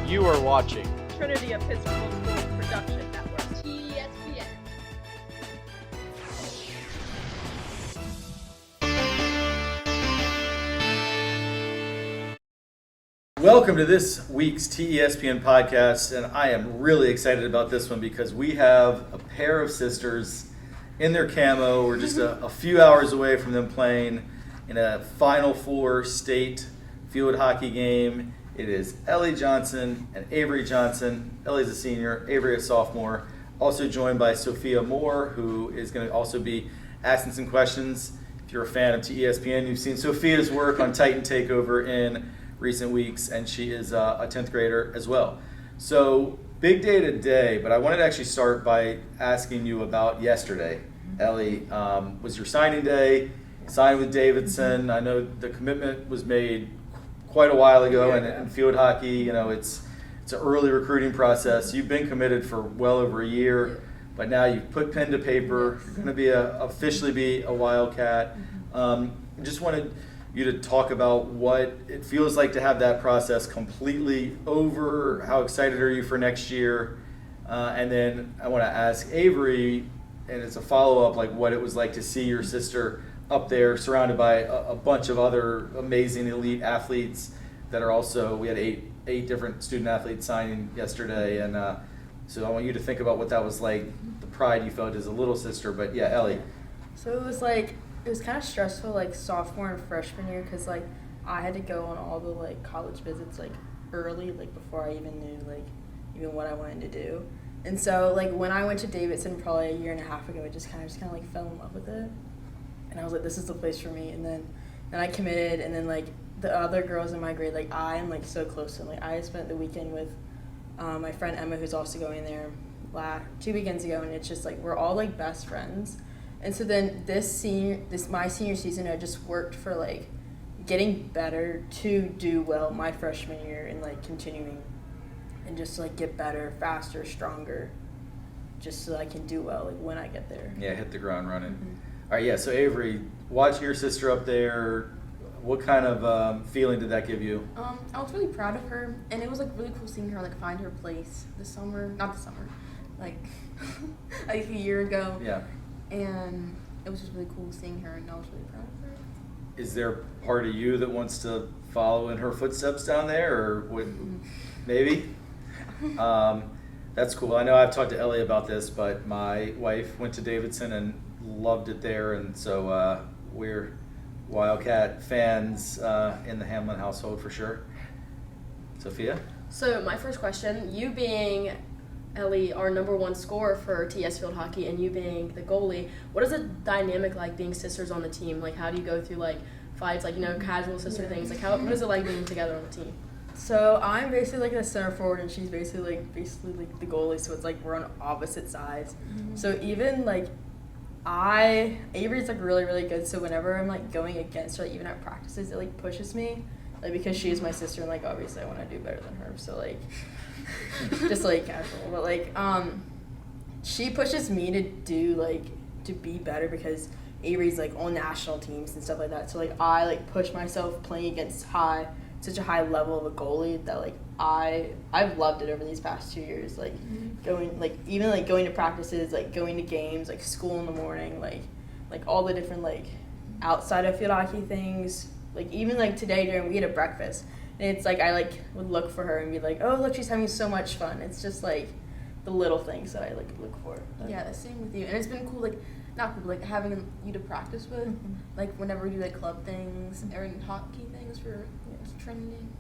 You are watching Trinity Episcopal School Production Network. TESPN. Welcome to this week's TESPN Podcast, and I am really excited about this one because we have a pair of sisters in their camo. We're just a few hours away from them playing in a Final Four state field hockey game. It is Ellie Johnson and Avery Johnson. Ellie's a senior, Avery a sophomore. Also joined by Sophia Moore, who is going to also be asking some questions. If you're a fan of TESPN, you've seen Sophia's work on Titan Takeover in recent weeks, and she is a 10th grader as well. So big day today, but I wanted to actually start by asking you about yesterday. Ellie, was your signing day, signed with Davidson. I know the commitment was made quite a while ago, and in field hockey, you know, it's an early recruiting process. You've been committed for well over a year, but now you've put pen to paper. You're going to officially be a Wildcat. Just wanted you to talk about what it feels like to have that process completely over. How excited are you for next year? And then I want to ask Avery, and it's a follow-up, like what it was like to see your sister up there surrounded by a bunch of other amazing elite athletes that are also, we had eight different student athletes signing yesterday. And so I want you to think about what that was like, the pride you felt as a little sister. But yeah, Ellie. So it was kind of stressful, like sophomore and freshman year, because like I had to go on all the like college visits like early, like before I even knew like even what I wanted to do. And so like when I went to Davidson probably a year and a half ago, I just kind of like fell in love with it, and I was like, this is the place for me. And then I committed, and then like the other girls in my grade, like I am like so close to them. Like I spent the weekend with my friend Emma, who's also going there 2 weekends ago, and it's just like we're all like best friends. And so then my senior season, I just worked for like getting better to do well my freshman year and like continuing and just like get better, faster, stronger, just so I can do well like when I get there. Yeah, hit the ground running. Mm-hmm. All right, yeah. So Avery, watching your sister up there, what kind of feeling did that give you? I was really proud of her, and it was like really cool seeing her like find her place like a year ago. Yeah. And it was just really cool seeing her, and I was really proud of her. Is there part of you that wants to follow in her footsteps down there, or would maybe? That's cool. I know I've talked to Ellie about this, but my wife went to Davidson and loved it there, and so we're Wildcat fans in the Hamlin household for sure. Sophia? So my first question, you being Ellie, our number one scorer for TS Field Hockey, and you being the goalie, what is the dynamic like being sisters on the team? Like, how do you go through, like, fights, like, you know, casual sister things? Like, what is it like being together on the team? So I'm basically like the center forward, and she's basically like the goalie, so it's like we're on opposite sides. Mm-hmm. So even, like, Avery's, like, really, really good, so whenever I'm, like, going against her, like, even at practices, it, like, pushes me, like, because she is my sister, and, like, obviously I want to do better than her, so, like, just like casual, but like she pushes me to do like to be better because Avery's like on national teams and stuff like that, so like I like push myself playing against such a high level of a goalie that like I've loved it over these past 2 years, like going to practices, like going to games, like school in the morning, like all the different like outside of field hockey things, like even like today we had a breakfast. And it's like I like would look for her and be like, oh look, she's having so much fun. It's just like the little things that I like look for. Yeah, the same with you. And it's been cool, like not cool, like having you to practice with, like whenever we do like club things or hockey things for training.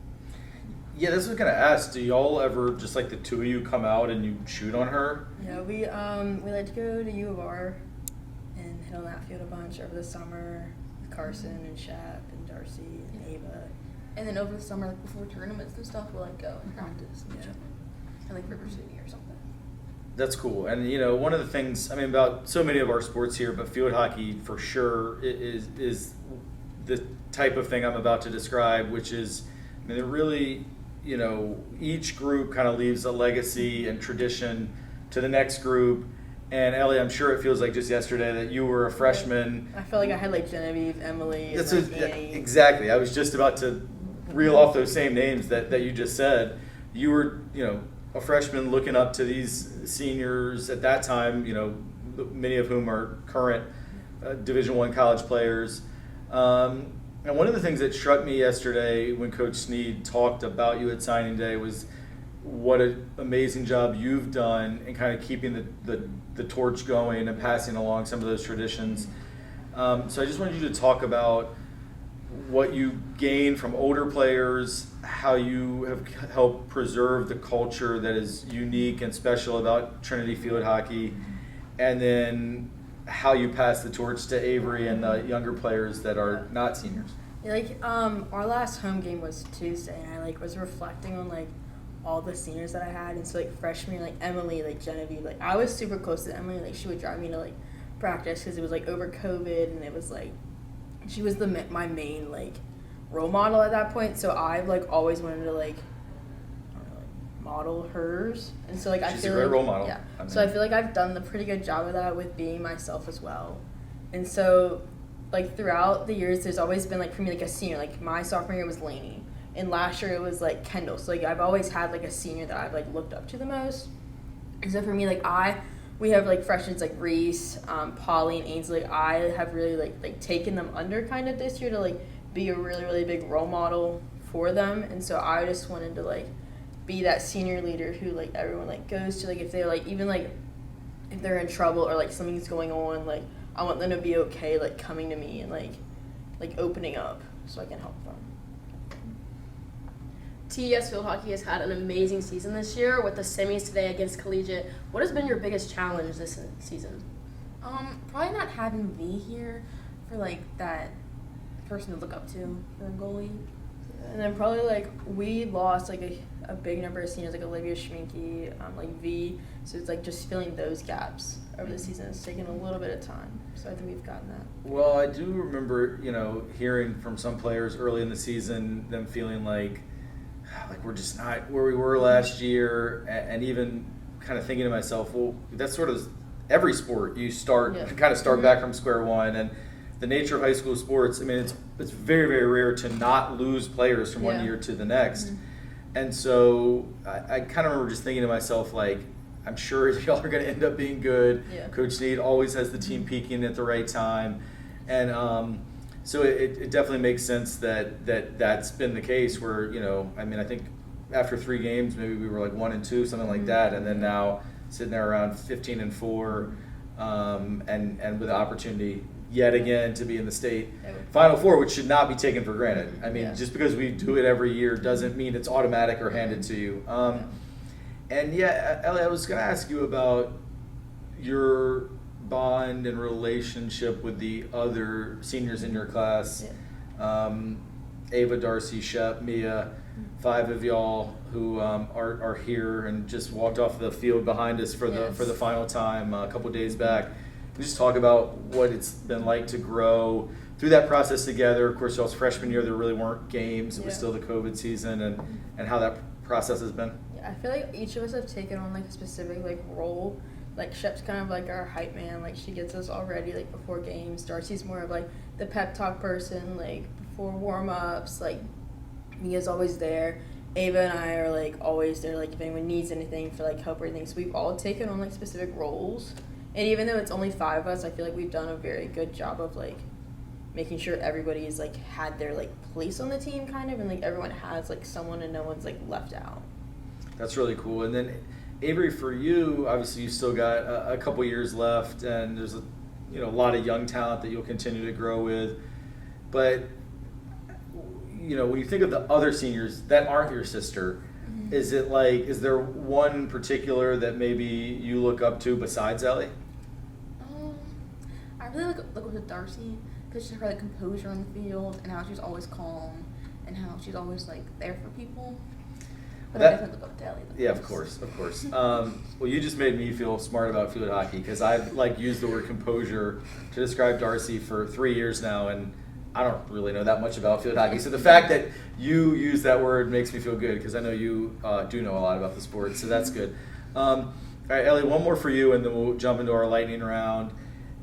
Yeah, this was gonna ask. Do y'all ever just like the two of you come out and you shoot on her? Yeah, we like to go to U of R and hit on that field a bunch over the summer with Carson and Shep and Darcy and Ava. And then over the summer, like before tournaments and stuff, we'll like go and practice and like River City or something. That's cool. And you know, one of the things, I mean, about so many of our sports here, but field hockey for sure is the type of thing I'm about to describe, which is, I mean, they're really, you know, each group kind of leaves a legacy and tradition to the next group. And Ellie, I'm sure it feels like just yesterday that you were a freshman. I felt like I had like Genevieve, Emily, and Annie. Exactly. I was just about to reel off those same names that you just said. you were, a freshman looking up to these seniors at that time, many of whom are current Division I college players. And one of the things that struck me yesterday when Coach Sneed talked about you at signing day was what an amazing job you've done in kind of keeping the torch going and passing along some of those traditions. So I just wanted you to talk about what you gain from older players, how you have helped preserve the culture that is unique and special about Trinity Field hockey, and then how you pass the torch to Avery and the younger players that are not seniors. Yeah, our last home game was Tuesday, and I was reflecting on all the seniors that I had, and so freshman year, Emily, Genevieve, I was super close to Emily. She would drive me to practice because it was over COVID, and it was she was my main role model at that point. So I've always wanted to model hers, and so I She's feel a great role model. Yeah. So I feel I've done a pretty good job of that with being myself as well, and so throughout the years, there's always been for me a senior. My sophomore year was Lainey, and last year it was Kendall. So I've always had a senior that I've looked up to the most. And so for me, we have freshmen Reese, Polly, and Ainsley. I have really taken them under kind of this year to be a really, really big role model for them. And so I just wanted to be that senior leader who everyone goes to, if they're even if they're in trouble or something's going on, I want them to be okay coming to me and opening up so I can help them. TES Field Hockey has had an amazing season this year with the semis today against Collegiate. What has been your biggest challenge this season? Probably not having V here for that person to look up to for a goalie. And then probably we lost a big number of seniors Olivia Schminke, V. So it's just filling those gaps over the season. It's taken a little bit of time. So I think we've gotten that. Well, I do remember, hearing from some players early in the season, them feeling we're just not where we were last year, and even kind of thinking to myself, well, that's sort of every sport. You start back from square one, and the nature of high school sports, it's very, very rare to not lose players from one year to the next. Mm-hmm. And so I kind of remember just thinking to myself, I'm sure y'all are going to end up being good. Yeah. Coach Sneed always has the team peaking at the right time. And so it definitely makes sense that's been the case where, I think after 3 games, maybe we were 1-2, something like that. And then now sitting there around 15-4, and with the opportunity yet again to be in the state Final Four, which should not be taken for granted. Just because we do it every year doesn't mean it's automatic or handed to you. And Ellie, I was going to ask you about your bond and relationship with the other seniors in your class. Ava, Darcy, Shep, Mia, 5 of y'all who are here and just walked off the field behind us for the final time a couple days back. Can you just talk about what it's been like to grow through that process together? Of course, y'all's freshman year, there really weren't games. It was still the COVID season, and how that process has been. Yeah, I feel each of us have taken on a specific role. Shep's kind of our hype man. She gets us all ready before games. Darcy's more of the pep talk person, before warm-ups. Mia's always there. Ava and I are always there if anyone needs anything for help or anything. So we've all taken on specific roles. And even though it's only 5 of us, I feel we've done a very good job of making sure everybody's had their place on the team kind of, and everyone has someone and no one's left out. That's really cool. And then Avery, for you, obviously you still got a couple years left, and there's a lot of young talent that you'll continue to grow with. But when you think of the other seniors that aren't your sister, is it is there one in particular that maybe you look up to besides Ellie? I really look up to Darcy because she's her composure on the field and how she's always calm and how she's always there for people. But I definitely look up to Ellie. Yeah, of course. Well, you just made me feel smart about field hockey because I've used the word composure to describe Darcy for 3 years now, and I don't really know that much about field hockey. So the fact that you use that word makes me feel good because I know you do know a lot about the sport, so that's good. All right, Ellie, one more for you, and then we'll jump into our lightning round.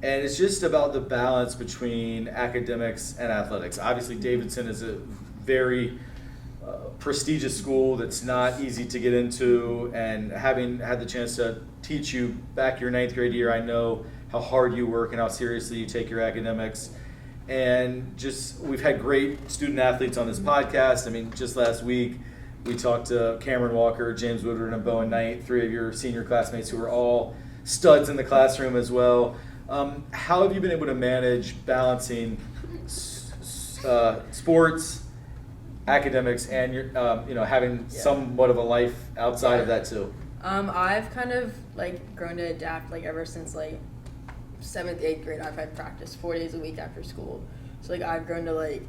And it's just about the balance between academics and athletics. Obviously, Davidson is a very prestigious school that's not easy to get into, and having had the chance to teach you back your 9th grade year, I know how hard you work and how seriously you take your academics. And just, we've had great student athletes on this podcast. I mean, just last week we talked to Cameron Walker, James Woodward, and Bowen Knight, 3 of your senior classmates who are all studs in the classroom as well. How have you been able to manage balancing sports, academics, and your, having somewhat of a life outside of that too? I've kind of like grown to adapt like ever since like 7th, 8th grade. I've had practice 4 days a week after school, so like I've grown to like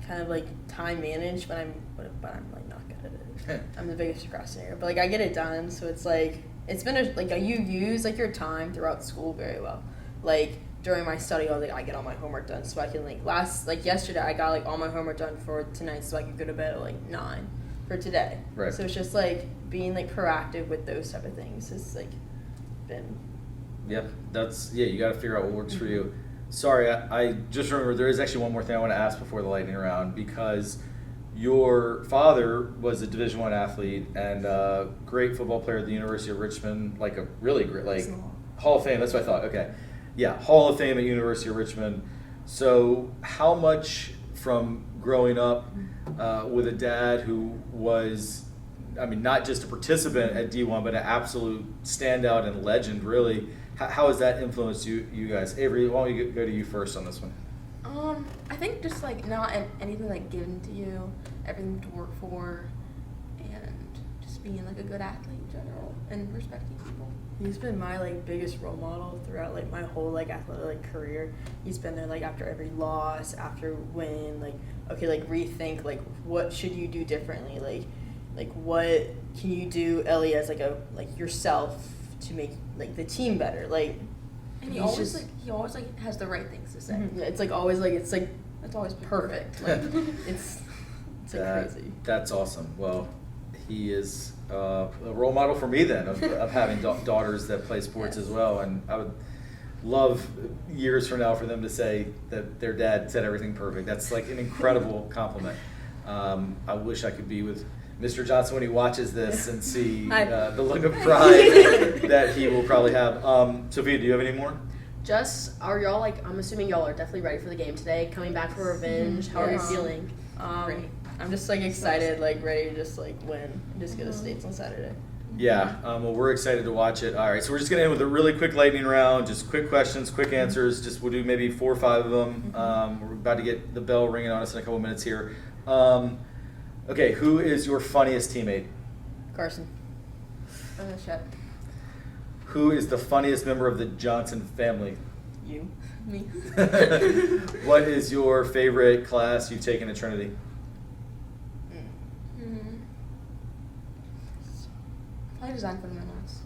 kind of like time manage, but I'm like not good at it. I'm the biggest procrastinator, but like I get it done. So it's like it's been you use like your time throughout school very well. Like during my study, I get all my homework done, so I can yesterday I got like all my homework done for tonight, so I can go to bed at like 9 for today. Right. So it's just like being like proactive with those type of things has like been. Yep, you got to figure out what works for you. Sorry, I just remember there is actually one more thing I want to ask before the lightning round, because your father was a Division I athlete and a great football player at the University of Richmond, like a really great, Hall of Fame. That's what I thought. Okay, yeah, Hall of Fame at University of Richmond. So how much from growing up with a dad who was, I mean, not just a participant at D1, but an absolute standout and legend, really. How has that influenced you guys? Avery, why don't we go to you first on this one? I think just like not anything like given to you, everything to work for, and just being like a good athlete in general and respecting people. He's been my like biggest role model throughout like my whole like athletic career. He's been there like after every loss, after win, like okay, like rethink like what should you do differently, like what can you do, Ellie, as like yourself to make like the team better, like. And he always has the right things to say. Mm-hmm. It's like always like it's always perfect. Like it's like crazy. That's awesome. Well, he is a role model for me then of having daughters that play sports as well, and I would love years from now for them to say that their dad said everything perfect. That's like an incredible compliment. I wish I could be with Mr. Johnson when he watches this and see the look of pride that he will probably have. Sophia, do you have any more? Are y'all I'm assuming y'all are definitely ready for the game today, coming back for revenge. How are you feeling? Great. I'm just like excited, like ready to just like win and just get a States on Saturday. Yeah, well, we're excited to watch it. All right, so we're just going to end with a really quick lightning round, just quick questions, quick answers. We'll do maybe 4 or 5 of them. We're about to get the bell ringing on us in a couple minutes here. Okay, who is your funniest teammate? Carson. Shep. Who is the funniest member of the Johnson family? You. Me. What is your favorite class you've taken at Trinity? Probably design fundamentals.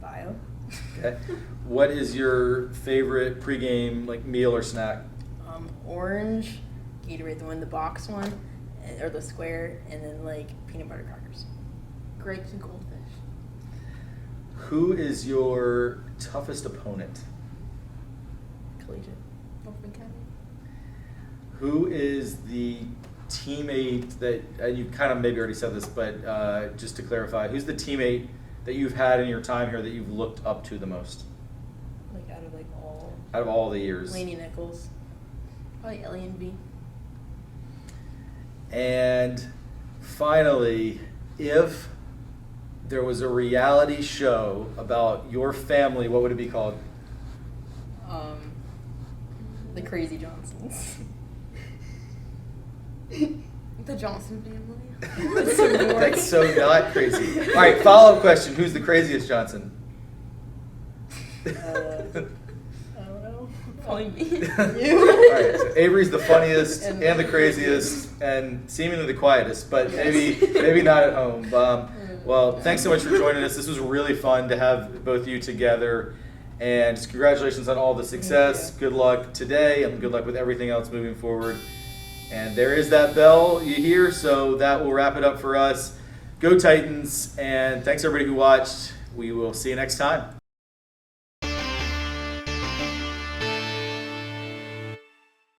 Bio. Okay. What is your favorite pregame meal or snack? Orange, Gatorade, the one, the box one, or the square, and then peanut butter crackers. Grapes and goldfish. Who is your toughest opponent? Collegiate. Norfolk County. Who is the teammate that, you kind of maybe already said this, but just to clarify, who's the teammate that you've had in your time here that you've looked up to the most? Out of all the years. Lainey Nichols. Probably Ellie and V. And finally, if there was a reality show about your family, what would it be called? The Crazy Johnsons. The Johnson family. That's so not crazy. All right, follow-up question. Who's the craziest Johnson? I don't know. Probably me. You. All right, so Avery's the funniest and the craziest and seemingly the quietest, but maybe not at home. Well, thanks so much for joining us. This was really fun to have both of you together. And just congratulations on all the success. Good luck today, and good luck with everything else moving forward. And there is that bell you hear, so that will wrap it up for us. Go Titans, and thanks everybody who watched. We will see you next time.